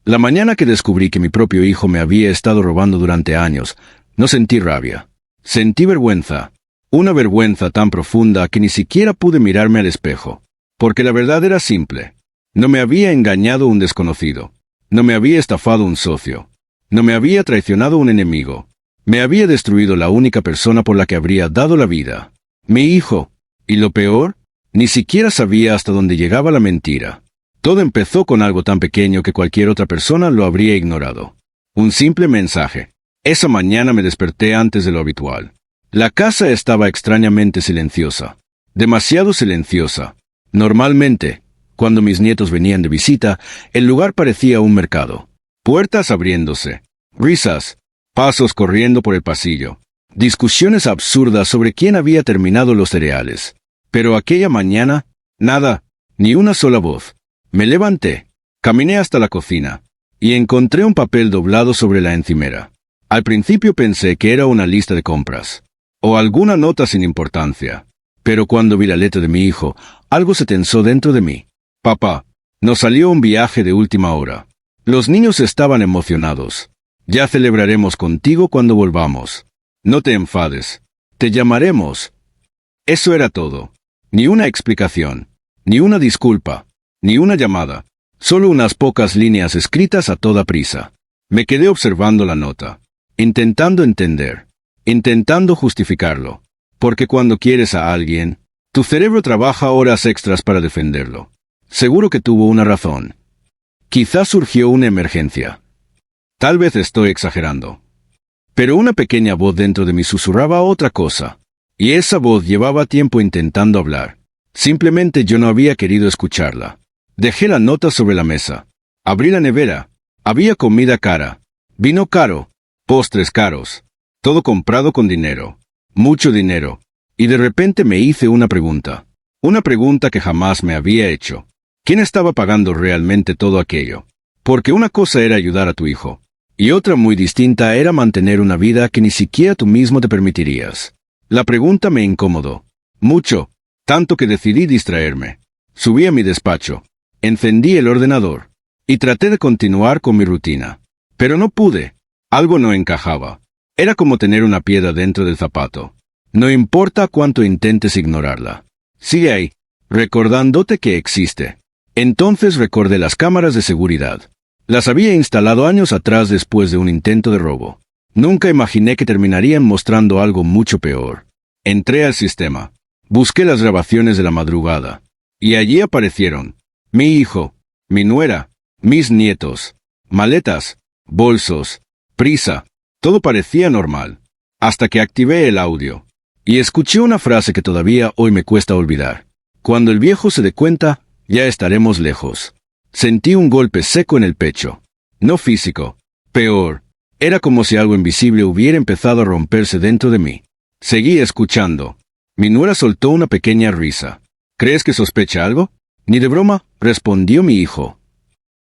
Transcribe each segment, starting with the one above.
La mañana que descubrí que mi propio hijo me había estado robando durante años, no sentí rabia. Sentí vergüenza. Una vergüenza tan profunda que ni siquiera pude mirarme al espejo. Porque la verdad era simple. No me había engañado un desconocido. No me había estafado un socio. No me había traicionado un enemigo. Me había destruido la única persona por la que habría dado la vida. Mi hijo. Y lo peor, ni siquiera sabía hasta dónde llegaba la mentira. Todo empezó con algo tan pequeño que cualquier otra persona lo habría ignorado. Un simple mensaje. Esa mañana me desperté antes de lo habitual. La casa estaba extrañamente silenciosa. Demasiado silenciosa. Normalmente, cuando mis nietos venían de visita, el lugar parecía un mercado. Puertas abriéndose. Risas. Pasos corriendo por el pasillo. Discusiones absurdas sobre quién había terminado los cereales. Pero aquella mañana, nada, ni una sola voz. Me levanté, caminé hasta la cocina, y encontré un papel doblado sobre la encimera. Al principio pensé que era una lista de compras, o alguna nota sin importancia. Pero cuando vi la letra de mi hijo, algo se tensó dentro de mí. Papá, nos salió un viaje de última hora. Los niños estaban emocionados. Ya celebraremos contigo cuando volvamos. No te enfades. Te llamaremos. Eso era todo. Ni una explicación, ni una disculpa, ni una llamada. Solo unas pocas líneas escritas a toda prisa. Me quedé observando la nota, intentando entender, intentando justificarlo. Porque cuando quieres a alguien, tu cerebro trabaja horas extras para defenderlo. Seguro que tuvo una razón. Quizás surgió una emergencia. Tal vez estoy exagerando. Pero una pequeña voz dentro de mí susurraba otra cosa. Y esa voz llevaba tiempo intentando hablar. Simplemente yo no había querido escucharla. Dejé la nota sobre la mesa. Abrí la nevera. Había comida cara. Vino caro. Postres caros. Todo comprado con dinero. Mucho dinero. Y de repente me hice una pregunta. Una pregunta que jamás me había hecho. ¿Quién estaba pagando realmente todo aquello? Porque una cosa era ayudar a tu hijo. Y otra muy distinta era mantener una vida que ni siquiera tú mismo te permitirías. La pregunta me incomodó. Mucho. Tanto que decidí distraerme. Subí a mi despacho. Encendí el ordenador. Y traté de continuar con mi rutina. Pero no pude. Algo no encajaba. Era como tener una piedra dentro del zapato. No importa cuánto intentes ignorarla. Sigue ahí, recordándote que existe. Entonces recordé las cámaras de seguridad. Las había instalado años atrás después de un intento de robo. Nunca imaginé que terminarían mostrando algo mucho peor. Entré al sistema. Busqué las grabaciones de la madrugada. Y allí aparecieron. Mi hijo, mi nuera, mis nietos, maletas, bolsos, prisa. Todo parecía normal. Hasta que activé el audio. Y escuché una frase que todavía hoy me cuesta olvidar. Cuando el viejo se dé cuenta, ya estaremos lejos. Sentí un golpe seco en el pecho. No físico. Peor. Era como si algo invisible hubiera empezado a romperse dentro de mí. Seguí escuchando. Mi nuera soltó una pequeña risa. ¿Crees que sospecha algo? Ni de broma, respondió mi hijo.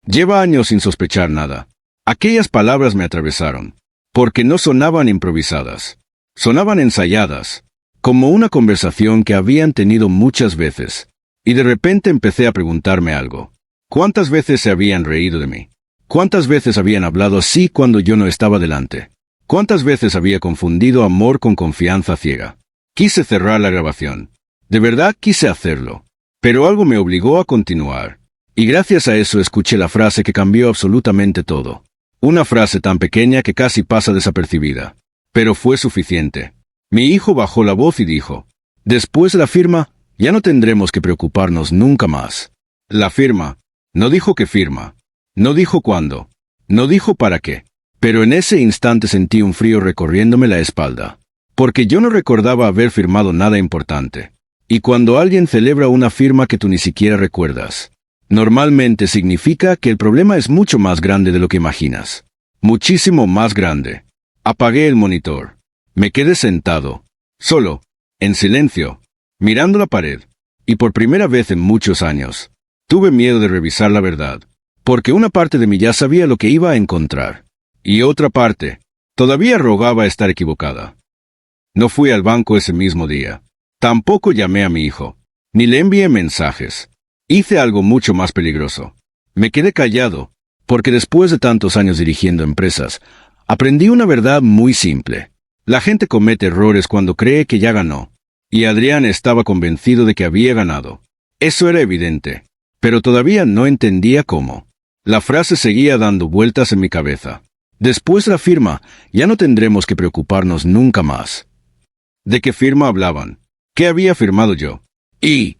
Lleva años sin sospechar nada. Aquellas palabras me atravesaron. Porque no sonaban improvisadas. Sonaban ensayadas. Como una conversación que habían tenido muchas veces. Y de repente empecé a preguntarme algo. ¿Cuántas veces se habían reído de mí? ¿Cuántas veces habían hablado así cuando yo no estaba delante? ¿Cuántas veces había confundido amor con confianza ciega? Quise cerrar la grabación. De verdad quise hacerlo. Pero algo me obligó a continuar. Y gracias a eso escuché la frase que cambió absolutamente todo. Una frase tan pequeña que casi pasa desapercibida. Pero fue suficiente. Mi hijo bajó la voz y dijo, después de la firma, ya no tendremos que preocuparnos nunca más. La firma. No dijo qué firma. No dijo cuándo. No dijo para qué. Pero en ese instante sentí un frío recorriéndome la espalda. Porque yo no recordaba haber firmado nada importante. Y cuando alguien celebra una firma que tú ni siquiera recuerdas, normalmente significa que el problema es mucho más grande de lo que imaginas. Muchísimo más grande. Apagué el monitor. Me quedé sentado. Solo. En silencio. Mirando la pared. Y por primera vez en muchos años, tuve miedo de revisar la verdad. Porque una parte de mí ya sabía lo que iba a encontrar. Y otra parte, todavía rogaba estar equivocada. No fui al banco ese mismo día. Tampoco llamé a mi hijo. Ni le envié mensajes. Hice algo mucho más peligroso. Me quedé callado. Porque después de tantos años dirigiendo empresas, aprendí una verdad muy simple. La gente comete errores cuando cree que ya ganó. Y Adrián estaba convencido de que había ganado. Eso era evidente. Pero todavía no entendía cómo. La frase seguía dando vueltas en mi cabeza. Después de la firma, ya no tendremos que preocuparnos nunca más. ¿De qué firma hablaban? ¿Qué había firmado yo? Y,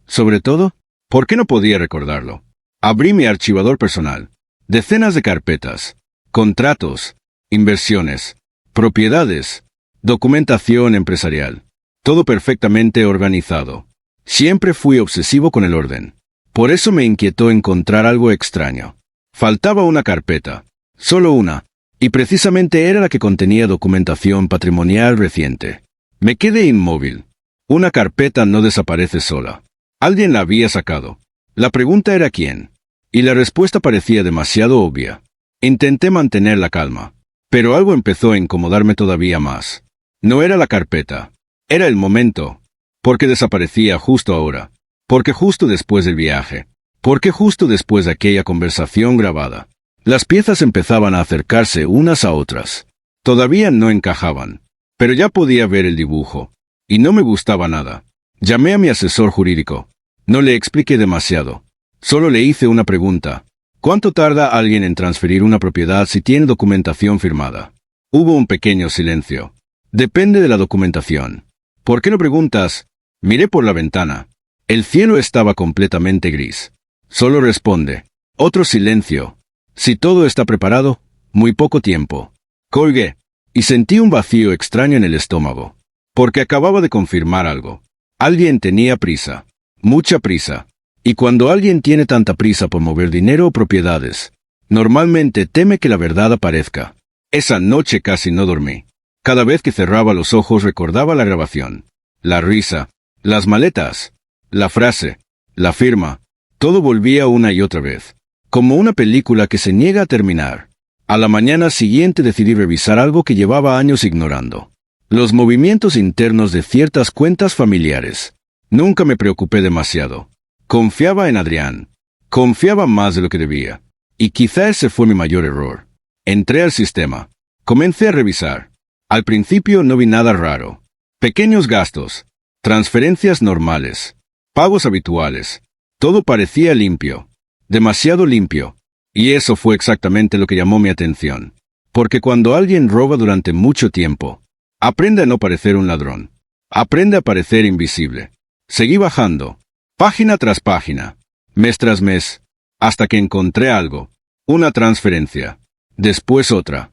sobre todo, ¿por qué no podía recordarlo? Abrí mi archivador personal. Decenas de carpetas, contratos, inversiones, propiedades, documentación empresarial. Todo perfectamente organizado. Siempre fui obsesivo con el orden. Por eso me inquietó encontrar algo extraño. Faltaba una carpeta, solo una, y precisamente era la que contenía documentación patrimonial reciente. Me quedé inmóvil. Una carpeta no desaparece sola. Alguien la había sacado. La pregunta era quién. Y la respuesta parecía demasiado obvia. Intenté mantener la calma, pero algo empezó a incomodarme todavía más. No era la carpeta, era el momento. Porque desaparecía justo ahora. Porque justo después del viaje. Porque justo después de aquella conversación grabada. Las piezas empezaban a acercarse unas a otras. Todavía no encajaban, pero ya podía ver el dibujo. Y no me gustaba nada. Llamé a mi asesor jurídico. No le expliqué demasiado. Solo le hice una pregunta. ¿Cuánto tarda alguien en transferir una propiedad si tiene documentación firmada? Hubo un pequeño silencio. Depende de la documentación. ¿Por qué no preguntas? Miré por la ventana. El cielo estaba completamente gris. Solo responde. Otro silencio. Si todo está preparado, muy poco tiempo. Colgué. Y sentí un vacío extraño en el estómago. Porque acababa de confirmar algo. Alguien tenía prisa. Mucha prisa. Y cuando alguien tiene tanta prisa por mover dinero o propiedades, normalmente teme que la verdad aparezca. Esa noche casi no dormí. Cada vez que cerraba los ojos recordaba la grabación, la risa, las maletas, la frase, la firma. Todo volvía una y otra vez, como una película que se niega a terminar. A la mañana siguiente decidí revisar algo que llevaba años ignorando. Los movimientos internos de ciertas cuentas familiares. Nunca me preocupé demasiado. Confiaba en Adrián. Confiaba más de lo que debía. Y quizá ese fue mi mayor error. Entré al sistema. Comencé a revisar. Al principio no vi nada raro. Pequeños gastos. Transferencias normales. Pagos habituales. Todo parecía limpio. Demasiado limpio. Y eso fue exactamente lo que llamó mi atención. Porque cuando alguien roba durante mucho tiempo, aprende a no parecer un ladrón. Aprende a parecer invisible. Seguí bajando. Página tras página, mes tras mes, hasta que encontré algo. Una transferencia. Después otra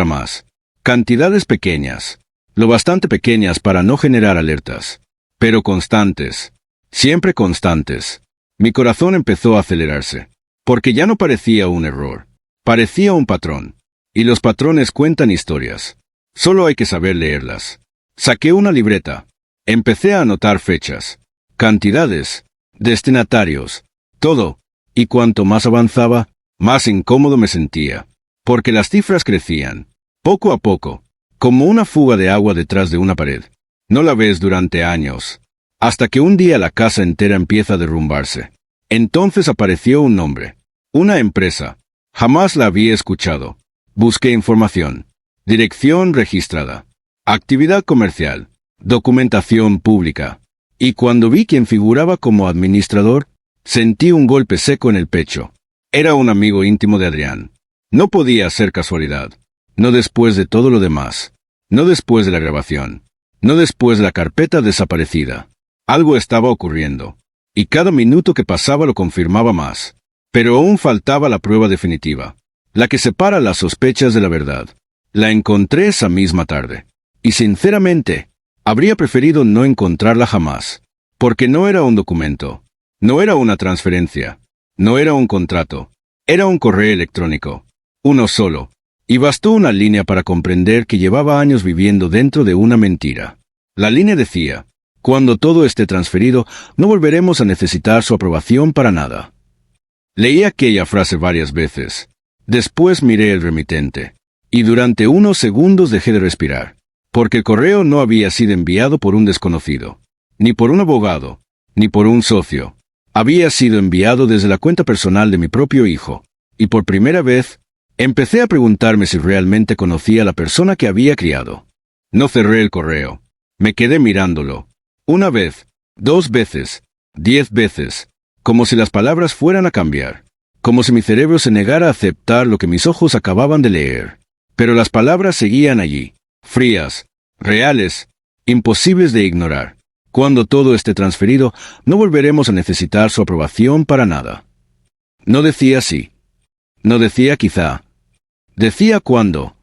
más. Cantidades pequeñas. Lo bastante pequeñas para no generar alertas. Pero constantes. Siempre constantes. Mi corazón empezó a acelerarse. Porque ya no parecía un error. Parecía un patrón. Y los patrones cuentan historias. Solo hay que saber leerlas. Saqué una libreta. Empecé a anotar fechas. Cantidades, destinatarios, todo, y cuanto más avanzaba, más incómodo me sentía, porque las cifras crecían, poco a poco, como una fuga de agua detrás de una pared. No la ves durante años, hasta que un día la casa entera empieza a derrumbarse. Entonces apareció un nombre, una empresa. Jamás la había escuchado. Busqué información. Dirección registrada. Actividad comercial. Documentación pública. Y cuando vi quién figuraba como administrador, sentí un golpe seco en el pecho. Era un amigo íntimo de Adrián. No podía ser casualidad. No después de todo lo demás. No después de la grabación. No después de la carpeta desaparecida. Algo estaba ocurriendo. Y cada minuto que pasaba lo confirmaba más. Pero aún faltaba la prueba definitiva. La que separa las sospechas de la verdad. La encontré esa misma tarde. Y sinceramente, habría preferido no encontrarla jamás, porque no era un documento, no era una transferencia, no era un contrato, era un correo electrónico, uno solo, y bastó una línea para comprender que llevaba años viviendo dentro de una mentira. La línea decía, cuando todo esté transferido, no volveremos a necesitar su aprobación para nada. Leí aquella frase varias veces, después miré el remitente, y durante unos segundos dejé de respirar. Porque el correo no había sido enviado por un desconocido, ni por un abogado, ni por un socio. Había sido enviado desde la cuenta personal de mi propio hijo. Y por primera vez, empecé a preguntarme si realmente conocía a la persona que había criado. No cerré el correo. Me quedé mirándolo. Una vez, 2 veces, 10 veces, como si las palabras fueran a cambiar, como si mi cerebro se negara a aceptar lo que mis ojos acababan de leer. Pero las palabras seguían allí, frías, reales, imposibles de ignorar. Cuando todo esté transferido, no volveremos a necesitar su aprobación para nada. No decía sí. No decía quizá. Decía cuándo.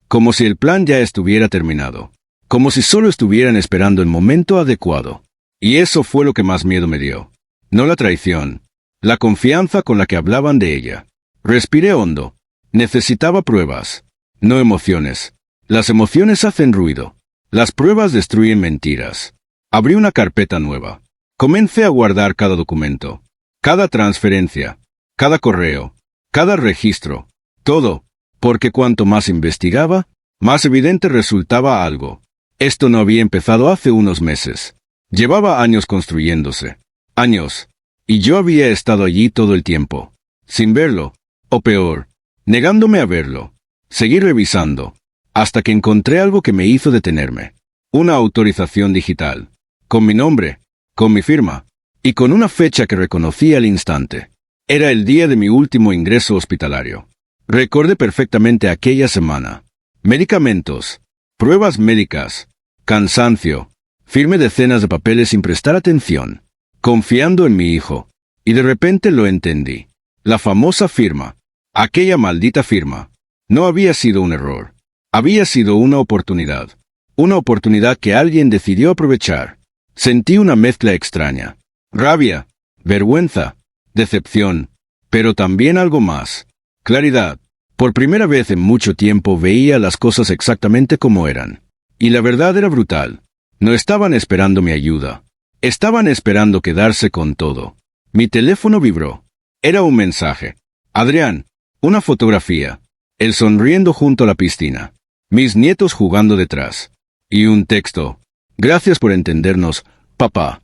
Como si el plan ya estuviera terminado. Como si solo estuvieran esperando el momento adecuado. Y eso fue lo que más miedo me dio. No la traición. La confianza con la que hablaban de ella. Respiré hondo. Necesitaba pruebas. No emociones. Las emociones hacen ruido. Las pruebas destruyen mentiras. Abrí una carpeta nueva. Comencé a guardar cada documento. Cada transferencia. Cada correo. Cada registro. Todo. Porque cuanto más investigaba, más evidente resultaba algo. Esto no había empezado hace unos meses. Llevaba años construyéndose. Años. Y yo había estado allí todo el tiempo. Sin verlo. O peor. Negándome a verlo. Seguí revisando. Hasta que encontré algo que me hizo detenerme. Una autorización digital. Con mi nombre. Con mi firma. Y con una fecha que reconocí al instante. Era el día de mi último ingreso hospitalario. Recordé perfectamente aquella semana. Medicamentos. Pruebas médicas. Cansancio. Firmé decenas de papeles sin prestar atención. Confiando en mi hijo. Y de repente lo entendí. La famosa firma. Aquella maldita firma. No había sido un error. Había sido una oportunidad. Una oportunidad que alguien decidió aprovechar. Sentí una mezcla extraña. Rabia. Vergüenza. Decepción. Pero también algo más. Claridad. Por primera vez en mucho tiempo veía las cosas exactamente como eran. Y la verdad era brutal. No estaban esperando mi ayuda. Estaban esperando quedarse con todo. Mi teléfono vibró. Era un mensaje. Adrián. Una fotografía. Él sonriendo junto a la piscina. Mis nietos jugando detrás. Y un texto. Gracias por entendernos, papá.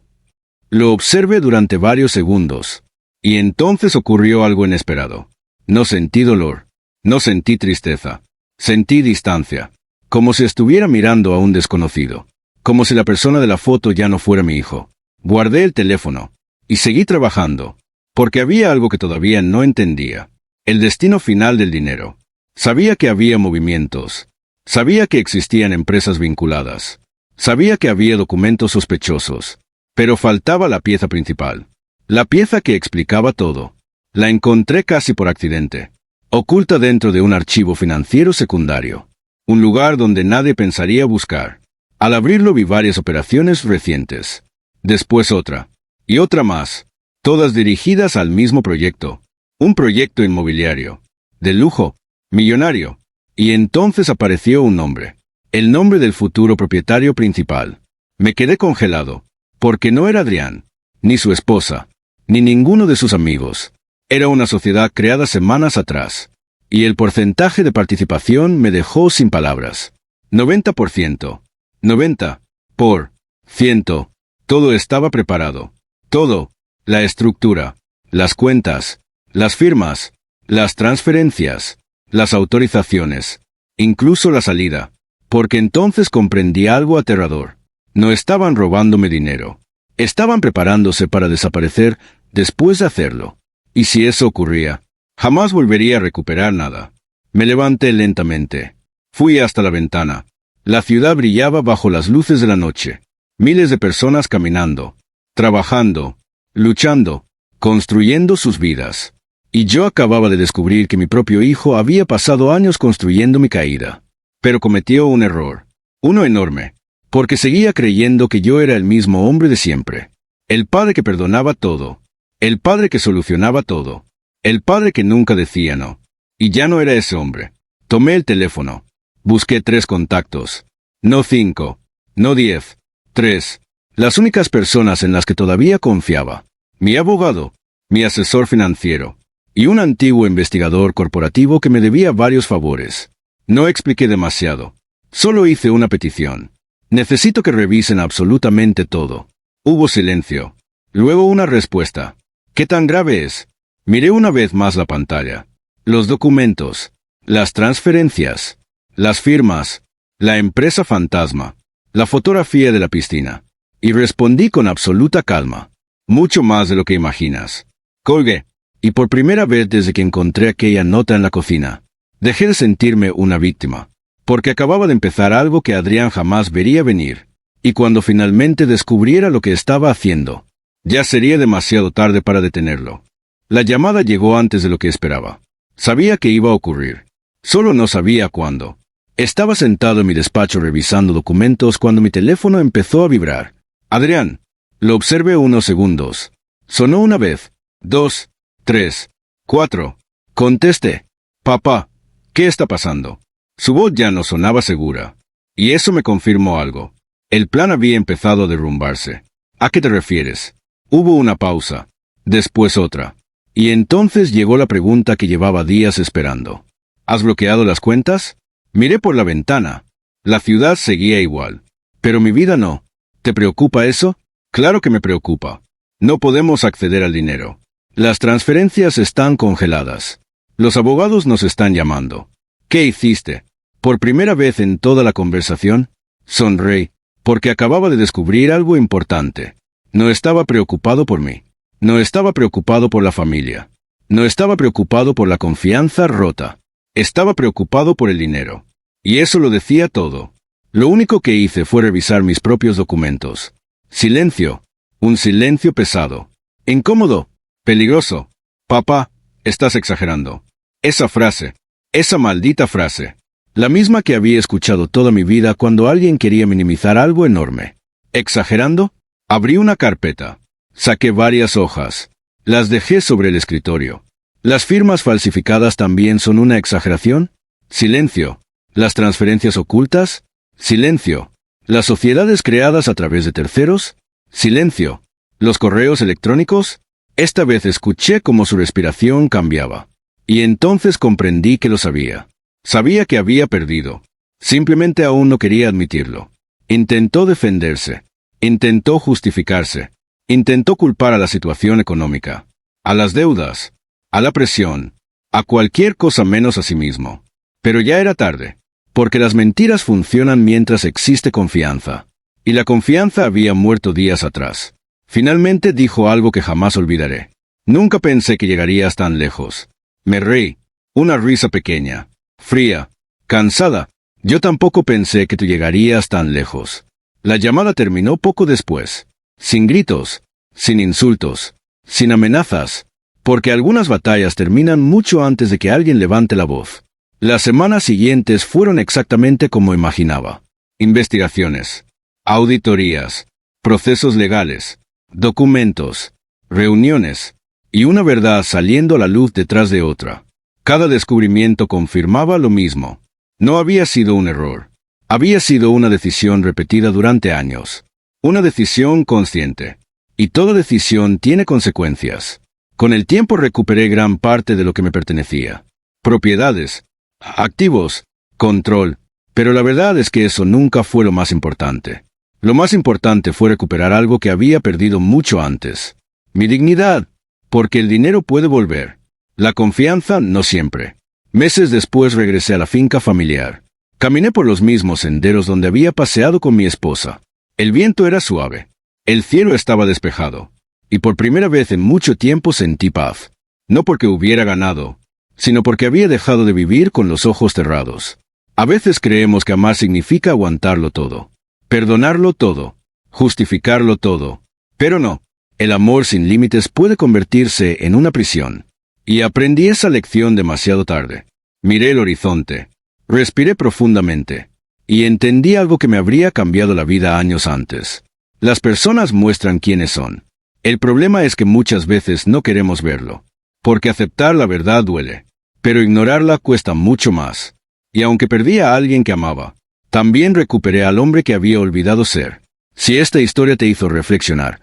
Lo observé durante varios segundos. Y entonces ocurrió algo inesperado. No sentí dolor. No sentí tristeza. Sentí distancia. Como si estuviera mirando a un desconocido. Como si la persona de la foto ya no fuera mi hijo. Guardé el teléfono. Y seguí trabajando. Porque había algo que todavía no entendía. El destino final del dinero. Sabía que había movimientos. Sabía que existían empresas vinculadas. Sabía que había documentos sospechosos. Pero faltaba la pieza principal. La pieza que explicaba todo. La encontré casi por accidente. Oculta dentro de un archivo financiero secundario. Un lugar donde nadie pensaría buscar. Al abrirlo vi varias operaciones recientes. Después otra. Y otra más. Todas dirigidas al mismo proyecto. Un proyecto inmobiliario. De lujo. Millonario. Y entonces apareció un nombre. El nombre del futuro propietario principal. Me quedé congelado. Porque no era Adrián. Ni su esposa. Ni ninguno de sus amigos. Era una sociedad creada semanas atrás. Y el porcentaje de participación me dejó sin palabras. 90%. 90%. Todo estaba preparado. Todo. La estructura. Las cuentas. Las firmas. Las transferencias. Las autorizaciones. Incluso la salida. Porque entonces comprendí algo aterrador. No estaban robándome dinero. Estaban preparándose para desaparecer después de hacerlo. Y si eso ocurría, jamás volvería a recuperar nada. Me levanté lentamente. Fui hasta la ventana. La ciudad brillaba bajo las luces de la noche. Miles de personas caminando, trabajando, luchando, construyendo sus vidas. Y yo acababa de descubrir que mi propio hijo había pasado años construyendo mi caída. Pero cometió un error. Uno enorme. Porque seguía creyendo que yo era el mismo hombre de siempre. El padre que perdonaba todo. El padre que solucionaba todo. El padre que nunca decía no. Y ya no era ese hombre. Tomé el teléfono. Busqué 3 contactos. No 5. No 10. 3. Las únicas personas en las que todavía confiaba. Mi abogado. Mi asesor financiero. Y un antiguo investigador corporativo que me debía varios favores. No expliqué demasiado. Solo hice una petición. Necesito que revisen absolutamente todo. Hubo silencio. Luego una respuesta. ¿Qué tan grave es? Miré una vez más la pantalla. los documentos, las transferencias, las firmas, la empresa fantasma, la fotografía de la piscina. Y respondí con absoluta calma. Mucho más de lo que imaginas. Colgué, y por primera vez desde que encontré aquella nota en la cocina, dejé de sentirme una víctima, porque acababa de empezar algo que Adrián jamás vería venir, y cuando finalmente descubriera lo que estaba haciendo, ya sería demasiado tarde para detenerlo. La llamada llegó antes de lo que esperaba. Sabía que iba a ocurrir. Solo no sabía cuándo. Estaba sentado en mi despacho revisando documentos cuando mi teléfono empezó a vibrar. Adrián. Lo observé unos segundos. Sonó una vez, 2, 3, 4. Contesté. Papá, ¿qué está pasando? Su voz ya no sonaba segura. Y eso me confirmó algo. El plan había empezado a derrumbarse. ¿A qué te refieres? Hubo una pausa. Después otra. Y entonces llegó la pregunta que llevaba días esperando. ¿Has bloqueado las cuentas? Miré por la ventana. La ciudad seguía igual. Pero mi vida no. ¿Te preocupa eso? Claro que me preocupa. No podemos acceder al dinero. Las transferencias están congeladas. Los abogados nos están llamando. ¿Qué hiciste? Por primera vez en toda la conversación, sonreí, porque acababa de descubrir algo importante. No estaba preocupado por mí. No estaba preocupado por la familia. No estaba preocupado por la confianza rota. Estaba preocupado por el dinero. Y eso lo decía todo. Lo único que hice fue revisar mis propios documentos. Silencio. Un silencio pesado. Incómodo. Peligroso. Papá, estás exagerando. Esa frase. Esa maldita frase. La misma que había escuchado toda mi vida cuando alguien quería minimizar algo enorme. ¿Exagerando? Abrí una carpeta. Saqué varias hojas. Las dejé sobre el escritorio. ¿Las firmas falsificadas también son una exageración? Silencio. ¿Las transferencias ocultas? Silencio. ¿Las sociedades creadas a través de terceros? Silencio. ¿Los correos electrónicos? Esta vez escuché cómo su respiración cambiaba. Y entonces comprendí que lo sabía. Sabía que había perdido. Simplemente aún no quería admitirlo. Intentó defenderse. Intentó justificarse. Intentó culpar a la situación económica, a las deudas, a la presión, a cualquier cosa menos a sí mismo. Pero ya era tarde. Porque las mentiras funcionan mientras existe confianza. Y la confianza había muerto días atrás. Finalmente dijo algo que jamás olvidaré. Nunca pensé que llegarías tan lejos. Me reí. Una risa pequeña, fría, cansada. Yo tampoco pensé que tú llegarías tan lejos. La llamada terminó poco después. Sin gritos, sin insultos, sin amenazas. Porque algunas batallas terminan mucho antes de que alguien levante la voz. Las semanas siguientes fueron exactamente como imaginaba. Investigaciones, auditorías, procesos legales, documentos, reuniones, y una verdad saliendo a la luz detrás de otra. Cada descubrimiento confirmaba lo mismo. No había sido un error. Había sido una decisión repetida durante años. Una decisión consciente. Y toda decisión tiene consecuencias. Con el tiempo recuperé gran parte de lo que me pertenecía. Propiedades, activos, control, pero la verdad es que eso nunca fue lo más importante. Lo más importante fue recuperar algo que había perdido mucho antes. Mi dignidad, porque el dinero puede volver. La confianza no siempre. Meses después regresé a la finca familiar. Caminé por los mismos senderos donde había paseado con mi esposa. El viento era suave. El cielo estaba despejado. Y por primera vez en mucho tiempo sentí paz. No porque hubiera ganado, sino porque había dejado de vivir con los ojos cerrados. A veces creemos que amar significa aguantarlo todo, perdonarlo todo, justificarlo todo. Pero no, el amor sin límites puede convertirse en una prisión. Y aprendí esa lección demasiado tarde. Miré el horizonte, respiré profundamente, y entendí algo que me habría cambiado la vida años antes. Las personas muestran quiénes son. El problema es que muchas veces no queremos verlo, porque aceptar la verdad duele. Pero ignorarla cuesta mucho más. Y aunque perdí a alguien que amaba, también recuperé al hombre que había olvidado ser. Si esta historia te hizo reflexionar,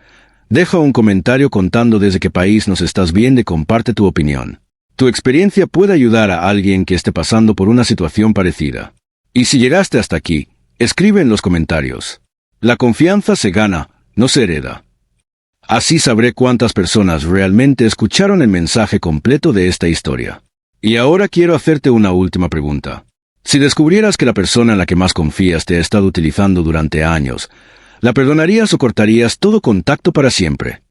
deja un comentario contando desde qué país nos estás viendo y comparte tu opinión. Tu experiencia puede ayudar a alguien que esté pasando por una situación parecida. Y si llegaste hasta aquí, escribe en los comentarios. La confianza se gana, no se hereda. Así sabré cuántas personas realmente escucharon el mensaje completo de esta historia. Y ahora quiero hacerte una última pregunta. Si descubrieras que la persona en la que más confías te ha estado utilizando durante años, ¿la perdonarías o cortarías todo contacto para siempre?